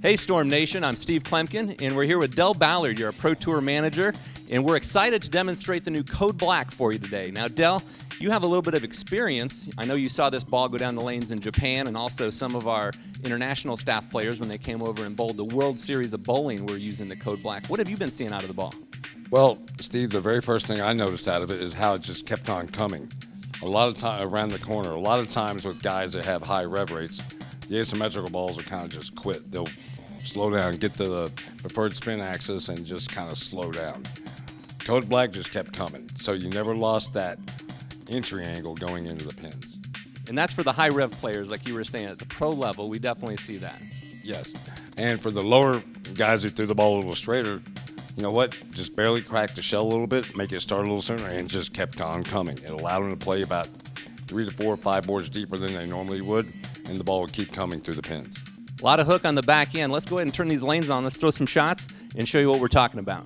Hey Storm Nation, I'm Steve Kloempken, and we're here with Ballard, you're a Pro Tour manager, and we're excited to demonstrate the new Code Black for you today. Now Del, you have a little bit of experience. I know you saw this ball go down the lanes in Japan, and also some of our international staff players when they came over and bowled the World Series of Bowling were using the Code Black. What have you been seeing out of the ball? Well, Steve, the very first thing I noticed out of it is how it just kept on coming. A lot of time around the corner, a lot of times with guys that have high rev rates, the asymmetrical balls will kind of just quit. They'll slow down, get to the preferred spin axis, and just kind of slow down. Code Black just kept coming, so you never lost that entry angle going into the pins. And that's for the high rev players, like you were saying. At the pro level, we definitely see that. Yes, and for the lower guys who threw the ball a little straighter, you know what? Just barely crack the shell a little bit, make it start a little sooner, and just kept on coming. It allowed them to play about 3 to 4 or 5 boards deeper than they normally would, and the ball would keep coming through the pins. A lot of hook on the back end. Let's go ahead and turn these lanes on. Let's throw some shots and show you what we're talking about.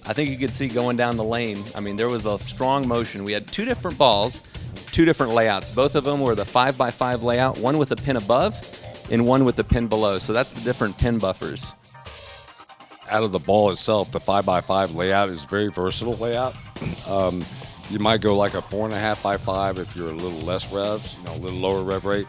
I think you could see going down the lane, I mean, there was a strong motion. We had 2 different balls, 2 different layouts. Both of them were the 5x5 layout, one with a pin above and one with the pin below. So that's the different pin buffers. Out of the ball itself, the 5x5 layout is very versatile layout. You might go like a 4.5x5 if you're a little less revs, a little lower rev rate,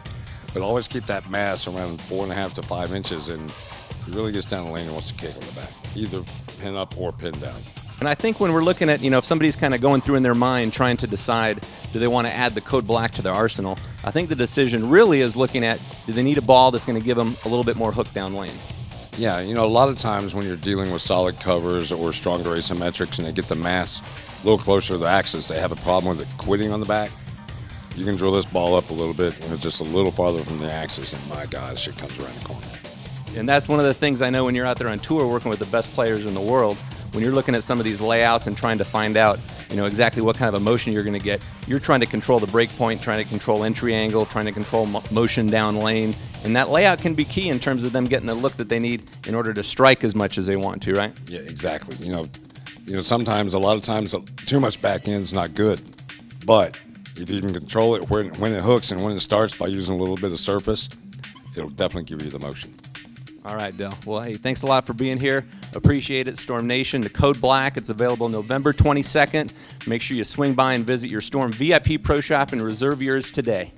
but always keep that mass around 4.5 to 5 inches, and it really gets down the lane and wants to kick on the back, either pin up or pin down. And I think when we're looking at, if somebody's kind of going through in their mind trying to decide, do they want to add the Code Black to their arsenal, I think the decision really is looking at, do they need a ball that's going to give them a little bit more hook down lane? Yeah, a lot of times when you're dealing with solid covers or stronger asymmetrics and they get the mass a little closer to the axis, they have a problem with it quitting on the back. You can drill this ball up a little bit, just a little farther from the axis, and my gosh, it comes around the corner. And that's one of the things I know when you're out there on tour working with the best players in the world, when you're looking at some of these layouts and trying to find out, exactly what kind of a motion you're going to get, you're trying to control the break point, trying to control entry angle, trying to control motion down lane. And that layout can be key in terms of them getting the look that they need in order to strike as much as they want to, right? Yeah, exactly. Sometimes, a lot of times, too much back end's not good. But if you can control it when it hooks and when it starts by using a little bit of surface, it'll definitely give you the motion. All right, Del. Well, hey, thanks a lot for being here. Appreciate it, Storm Nation. The Code Black, it's available November 22nd. Make sure you swing by and visit your Storm VIP Pro Shop and reserve yours today.